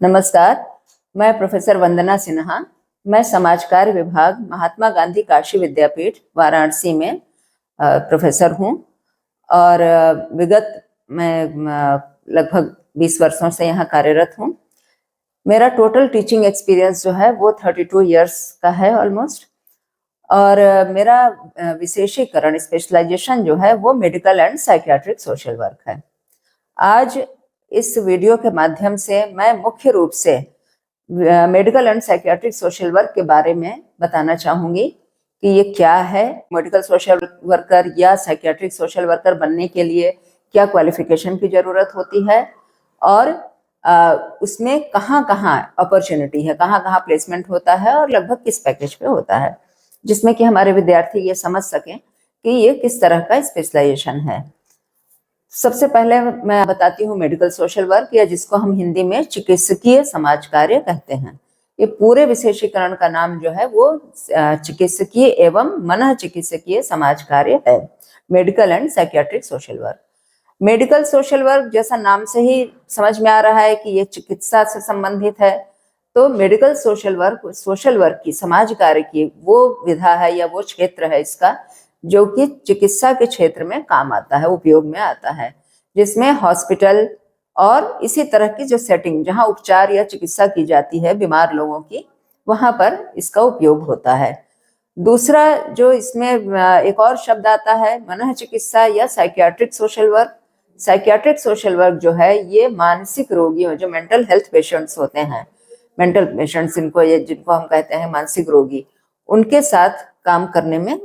नमस्कार, मैं प्रोफेसर वंदना सिन्हा। मैं समाज कार्य विभाग महात्मा गांधी काशी विद्यापीठ वाराणसी में प्रोफेसर हूँ और विगत मैं लगभग 20 वर्षों से यहाँ कार्यरत हूँ। मेरा टोटल टीचिंग एक्सपीरियंस जो है वो 32 इयर्स का है ऑलमोस्ट। और मेरा विशेषीकरण स्पेशलाइजेशन जो है वो medical and psychiatric social work है। आज इस वीडियो के माध्यम से मैं मुख्य रूप से medical and psychiatric social work के बारे में बताना चाहूंगी कि ये क्या है। मेडिकल सोशल वर्कर या साइकियाट्रिक सोशल वर्कर बनने के लिए क्या क्वालिफिकेशन की जरूरत होती है और उसमें कहाँ कहाँ अपॉर्चुनिटी है, कहाँ कहाँ प्लेसमेंट होता है और लगभग किस पैकेज पे होता है, जिसमें कि हमारे विद्यार्थी ये समझ सकें कि ये किस तरह का स्पेशलाइजेशन है। सबसे पहले मैं बताती हूँ मेडिकल सोशल वर्क, या जिसको हम हिंदी में चिकित्सकीय समाज कार्य कहते हैं। ये पूरे विशेषीकरण का नाम जो है वो चिकित्सकीय एवं मन चिकित्सकीय समाज कार्य है, medical and psychiatric social work. Medical social work जैसा नाम से ही समझ में आ रहा है कि ये चिकित्सा से संबंधित है, तो मेडिकल सोशल वर्क की समाज कार्य की वो विधा है या वो क्षेत्र है इसका जो कि चिकित्सा के क्षेत्र में काम आता है, उपयोग में आता है, जिसमें हॉस्पिटल और इसी तरह की जो सेटिंग जहां उपचार या चिकित्सा की जाती है बीमार लोगों की, वहां पर इसका उपयोग होता है। दूसरा जो इसमें एक और शब्द आता है मनः चिकित्सा या psychiatric social work. Psychiatric social work जो है ये मानसिक रोगियों, जो मेंटल हेल्थ पेशेंट्स होते हैं, मेंटल पेशेंट्स जिनको हम कहते हैं मानसिक रोगी, उनके साथ काम करने में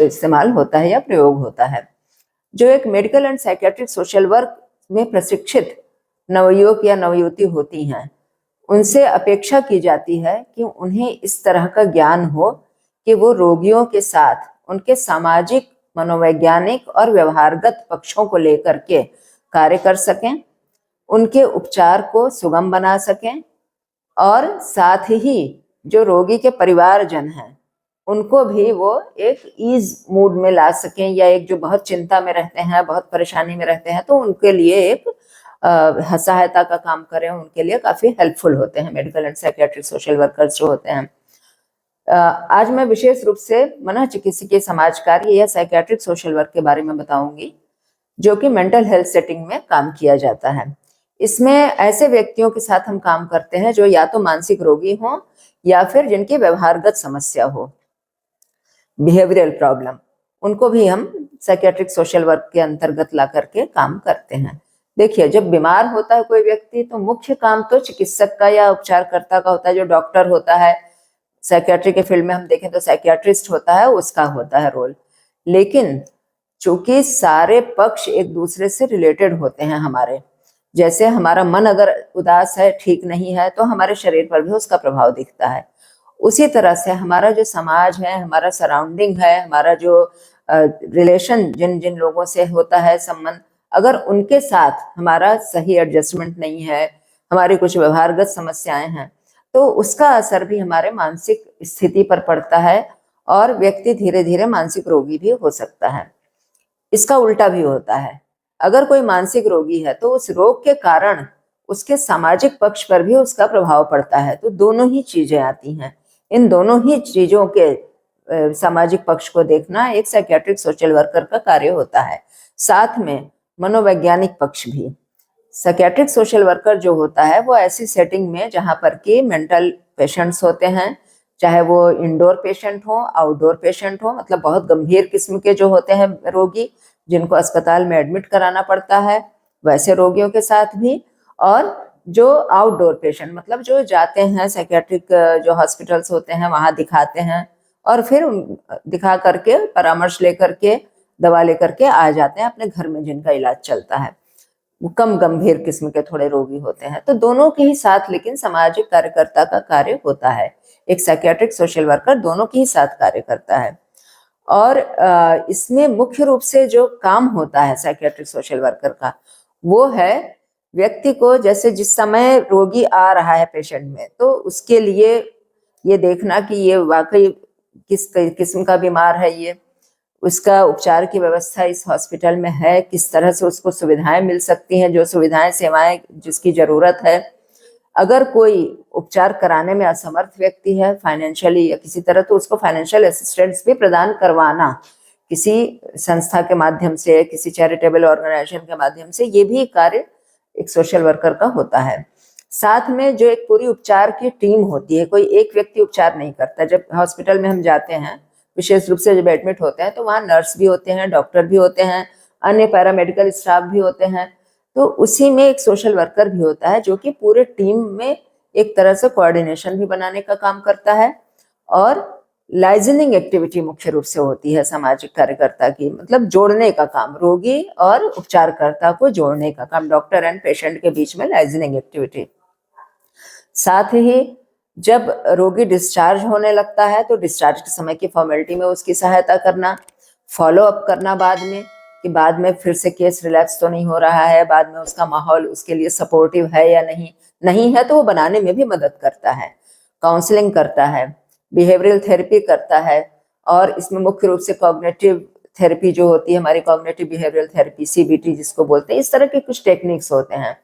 इस्तेमाल होता है या प्रयोग होता है। जो एक medical and psychiatric social work में प्रशिक्षित नवयुवक या नवयुवती होती हैं, उनसे अपेक्षा की जाती है कि उन्हें इस तरह का ज्ञान हो कि वो रोगियों के साथ उनके सामाजिक, मनोवैज्ञानिक और व्यवहारगत पक्षों को लेकर के कार्य कर सकें, उनके उपचार को सुगम बना सकें और साथ ही जो रोगी के परिवारजन हैं उनको भी वो एक ईज मूड में ला सकें, या एक जो बहुत चिंता में रहते हैं, बहुत परेशानी में रहते हैं, तो उनके लिए एक सहायता का काम करें, उनके लिए काफी हेल्पफुल होते हैं medical and psychiatric social workers जो होते हैं। आज मैं विशेष रूप से मनः चिकित्सकीय समाज कार्य या साइकियाट्रिक सोशल वर्क के बारे में बताऊंगी, जो कि मेंटल हेल्थ सेटिंग में काम किया जाता है। इसमें ऐसे व्यक्तियों के साथ हम काम करते हैं जो या तो मानसिक रोगी हों या फिर जिनकी व्यवहारगत समस्या हो, बिहेवियरल प्रॉब्लम, उनको भी हम साइकियाट्रिक सोशल वर्क के अंतर्गत ला करके काम करते हैं। देखिए, जब बीमार होता है कोई व्यक्ति तो मुख्य काम तो चिकित्सक का या उपचारकर्ता का होता है, जो डॉक्टर होता है। साइकियाट्री के फील्ड में हम देखें तो साइकियाट्रिस्ट होता है, उसका होता है रोल। लेकिन चूंकि सारे पक्ष एक दूसरे से रिलेटेड होते हैं हमारे, जैसे हमारा मन अगर उदास है, ठीक नहीं है, तो हमारे शरीर पर भी उसका प्रभाव दिखता है। उसी तरह से हमारा जो समाज है, हमारा सराउंडिंग है, हमारा जो रिलेशन जिन जिन लोगों से होता है संबंध, अगर उनके साथ हमारा सही एडजस्टमेंट नहीं है, हमारी कुछ व्यवहारगत समस्याएं हैं, तो उसका असर भी हमारे मानसिक स्थिति पर पड़ता है और व्यक्ति धीरे धीरे मानसिक रोगी भी हो सकता है। इसका उल्टा भी होता है, अगर कोई मानसिक रोगी है तो उस रोग के कारण उसके सामाजिक पक्ष पर भी उसका प्रभाव पड़ता है। तो दोनों ही चीजें आती हैं। इन दोनों ही चीजों के सामाजिक पक्ष को देखना एक साइकियाट्रिक सोशल वर्कर का कार्य होता है। साथ में मनोवैज्ञानिक पक्ष भी। साइकियाट्रिक सोशल वर्कर जो होता है वो ऐसी सेटिंग में जहां पर कि मेंटल पेशेंट्स होते हैं, चाहे वो इंडोर पेशेंट हो, आउटडोर पेशेंट हो, मतलब बहुत गंभीर किस्म के जो होते हैं रोगी जिनको अस्पताल में एडमिट कराना पड़ता है, वैसे रोगियों के साथ भी, और जो आउटडोर पेशेंट, मतलब जो जाते हैं साइकियाट्रिक जो हॉस्पिटल्स होते हैं वहां दिखाते हैं और फिर दिखा करके परामर्श लेकर के दवा लेकर के आ जाते हैं अपने घर में, जिनका इलाज चलता है। वो कम गंभीर किस्म के थोड़े रोगी होते हैं। तो दोनों के ही साथ लेकिन सामाजिक कार्यकर्ता का कार्य होता है। एक साइकियाट्रिक सोशल वर्कर दोनों के ही साथ कार्य करता है। और इसमें मुख्य रूप से जो काम होता है साइकियाट्रिक सोशल वर्कर का, वो है व्यक्ति को, जैसे जिस समय रोगी आ रहा है पेशेंट में, तो उसके लिए ये देखना कि ये वाकई किस किस्म का बीमार है, ये उसका उपचार की व्यवस्था इस हॉस्पिटल में है, किस तरह से उसको सुविधाएं मिल सकती हैं, जो सुविधाएं सेवाएं जिसकी जरूरत है। अगर कोई उपचार कराने में असमर्थ व्यक्ति है फाइनेंशियली या किसी तरह, तो उसको फाइनेंशियल असिस्टेंस भी प्रदान करवाना किसी संस्था के माध्यम से, किसी चैरिटेबल ऑर्गेनाइजेशन के माध्यम से, ये भी कार्य एक सोशल वर्कर का होता है। साथ में जो एक पूरी उपचार की टीम होती है, कोई एक व्यक्ति उपचार नहीं करता। जब हॉस्पिटल में हम जाते हैं, विशेष रूप से जब एडमिट होते हैं, तो वहाँ नर्स भी होते हैं, डॉक्टर भी होते हैं, अन्य पैरामेडिकल स्टाफ भी होते हैं। तो उसी में एक सोशल वर्कर भी होता है जो कि पूरे टीम में एक तरह से कोऑर्डिनेशन भी बनाने का काम करता है। और लाइजनिंग एक्टिविटी मुख्य रूप से होती है सामाजिक कार्यकर्ता की, मतलब जोड़ने का काम, रोगी और उपचारकर्ता को जोड़ने का काम, डॉक्टर एंड पेशेंट के बीच में लाइजनिंग एक्टिविटी। साथ ही जब रोगी डिस्चार्ज होने लगता है तो डिस्चार्ज के समय की फॉर्मेलिटी में उसकी सहायता करना, फॉलो अप करना बाद में, कि बाद में फिर से केस रिलैप्स तो नहीं हो रहा है, बाद में उसका माहौल उसके लिए सपोर्टिव है या नहीं है तो वो बनाने में भी मदद करता है, काउंसलिंग करता है, बिहेवियरल थेरेपी करता है। और इसमें मुख्य रूप से कॉग्निटिव थेरेपी जो होती है हमारी, कॉग्निटिव बिहेवियरल थेरेपी, CBT जिसको बोलते हैं, इस तरह के कुछ टेक्निक्स होते हैं।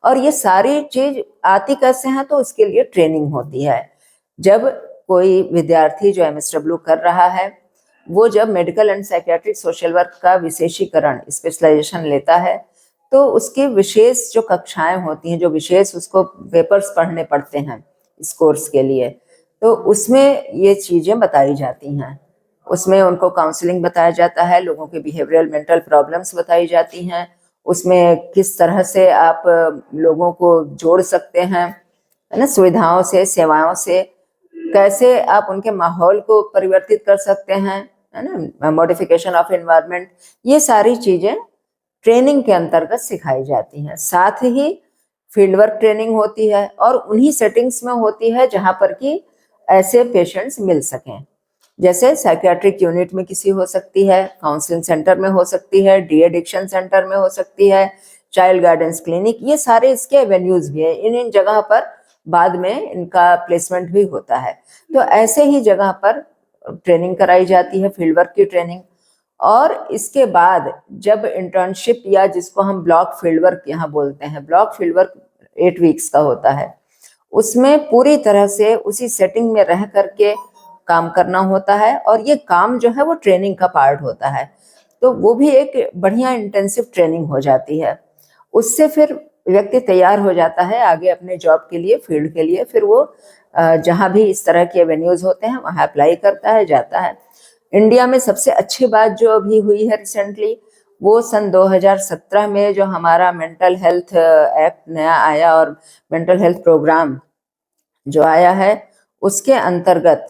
और ये सारी चीज आती कैसे हैं, तो उसके लिए ट्रेनिंग होती है। जब कोई विद्यार्थी जो MSW कर रहा है, वो जब medical and psychiatric social work का विशेषीकरण, स्पेशलाइजेशन लेता है, तो उसकी विशेष जो कक्षाएं होती हैं, जो विशेष उसको पेपर्स पढ़ने पड़ते हैं इस कोर्स के लिए, तो उसमें ये चीजें बताई जाती हैं। उसमें उनको काउंसलिंग बताया जाता है, लोगों के बिहेवियरल मेंटल प्रॉब्लम्स बताई जाती हैं, उसमें किस तरह से आप लोगों को जोड़ सकते हैं, है ना, सुविधाओं से, सेवाओं से, कैसे आप उनके माहौल को परिवर्तित कर सकते हैं, है ना, मॉडिफिकेशन ऑफ एनवायरनमेंट, ये सारी चीजें ट्रेनिंग के अंतर्गत सिखाई जाती हैं। साथ ही फील्ड वर्क ट्रेनिंग होती है, और उन्हीं सेटिंग्स में होती है जहां पर कि ऐसे पेशेंट्स मिल सकें। जैसे साइकियाट्रिक यूनिट में किसी हो सकती है, काउंसलिंग सेंटर में हो सकती है, डी एडिक्शन सेंटर में हो सकती है, चाइल्ड गाइडेंस क्लिनिक, ये सारे इसके एवेन्यूज भी है। इन जगह पर बाद में इनका प्लेसमेंट भी होता है। तो ऐसे ही जगह पर ट्रेनिंग कराई जाती है, फील्ड वर्क की ट्रेनिंग। और इसके बाद जब इंटर्नशिप, या जिसको हम ब्लॉक फील्ड वर्क यहाँ बोलते हैं, ब्लॉक फील्ड वर्क 8 वीक्स का होता है, उसमें पूरी तरह से उसी सेटिंग में रह करके काम करना होता है। और ये काम जो है वो ट्रेनिंग का पार्ट होता है, तो वो भी एक बढ़िया इंटेंसिव ट्रेनिंग हो जाती है। उससे फिर व्यक्ति तैयार हो जाता है आगे अपने जॉब के लिए, फील्ड के लिए। फिर वो जहाँ भी इस तरह के एवेन्यूज होते हैं वहाँ अप्लाई करता है, जाता है। इंडिया में सबसे अच्छी बात जो अभी हुई है रिसेंटली, वो सन 2017 में जो हमारा मेंटल हेल्थ एक्ट नया आया, और मेंटल हेल्थ प्रोग्राम जो आया है, उसके अंतर्गत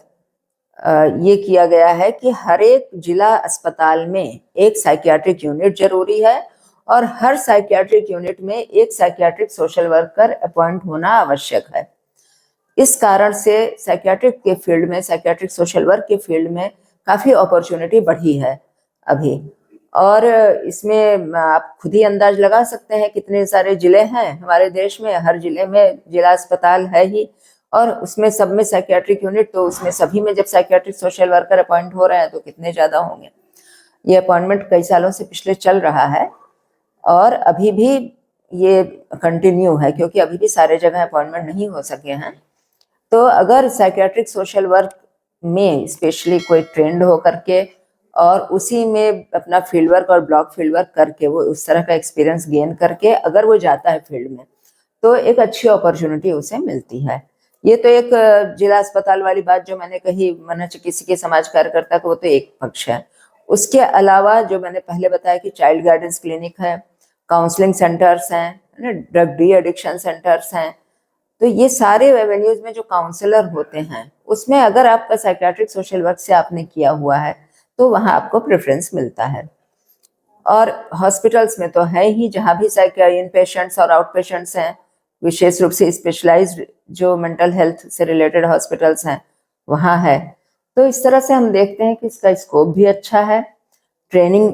ये किया गया है कि हर एक जिला अस्पताल में एक साइकियाट्रिक यूनिट जरूरी है, और हर साइकियाट्रिक यूनिट में एक साइकियाट्रिक सोशल वर्कर अपॉइंट होना आवश्यक है। इस कारण से साइकियाट्रिक के फील्ड में, साइकियाट्रिक सोशल वर्क के फील्ड में काफ़ी अपॉर्चुनिटी बढ़ी है अभी। और इसमें आप खुद ही अंदाज लगा सकते हैं कितने सारे जिले हैं हमारे देश में, हर जिले में जिला अस्पताल है ही, और उसमें सब में साइकियाट्रिक यूनिट, तो उसमें सभी में जब साइकियाट्रिक सोशल वर्कर अपॉइंट हो रहे हैं तो कितने ज़्यादा होंगे। ये अपॉइंटमेंट कई सालों से पिछले चल रहा है, और अभी भी ये कंटिन्यू है, क्योंकि अभी भी सारे जगह अपॉइंटमेंट नहीं हो सके हैं। तो अगर साइकियाट्रिक सोशल वर्क में स्पेशली कोई ट्रेंड हो करके, और उसी में अपना फील्ड वर्क और ब्लॉक फील्ड वर्क करके, वो उस तरह का एक्सपीरियंस गेन करके अगर वो जाता है फील्ड में, तो एक अच्छी अपॉर्चुनिटी उसे मिलती है। ये तो एक जिला अस्पताल वाली बात जो मैंने कही, मनोचिकित्सकीय के समाज कार्यकर्ता को, वो तो एक पक्ष है। उसके अलावा जो मैंने पहले बताया कि चाइल्ड गाइडेंस क्लिनिक है, काउंसलिंग सेंटर्स हैं, ड्रग डी एडिक्शन सेंटर्स हैं, तो ये सारे एवेन्यूज में जो काउंसलर होते हैं, उसमें अगर आपका साइकियाट्रिक सोशल वर्क से आपने किया हुआ है तो वहाँ आपको प्रेफरेंस मिलता है। और हॉस्पिटल्स में तो है ही, जहाँ भी इन पेशेंट्स और आउट पेशेंट्स हैं, विशेष रूप से स्पेशलाइज्ड जो मेंटल हेल्थ से रिलेटेड हॉस्पिटल्स हैं वहाँ है। तो इस तरह से हम देखते हैं कि इसका स्कोप भी अच्छा है, ट्रेनिंग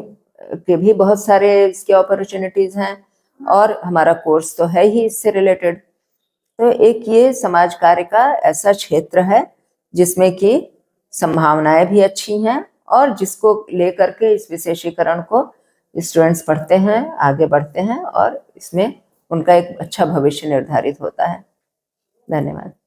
के भी बहुत सारे इसके अपॉर्चुनिटीज हैं, और हमारा कोर्स तो है ही इससे रिलेटेड। तो एक ये समाज कार्य का ऐसा क्षेत्र है जिसमें कि संभावनाएं भी अच्छी हैं, और जिसको लेकर के इस विशेषीकरण को स्टूडेंट्स पढ़ते हैं, आगे बढ़ते हैं, और इसमें उनका एक अच्छा भविष्य निर्धारित होता है। धन्यवाद।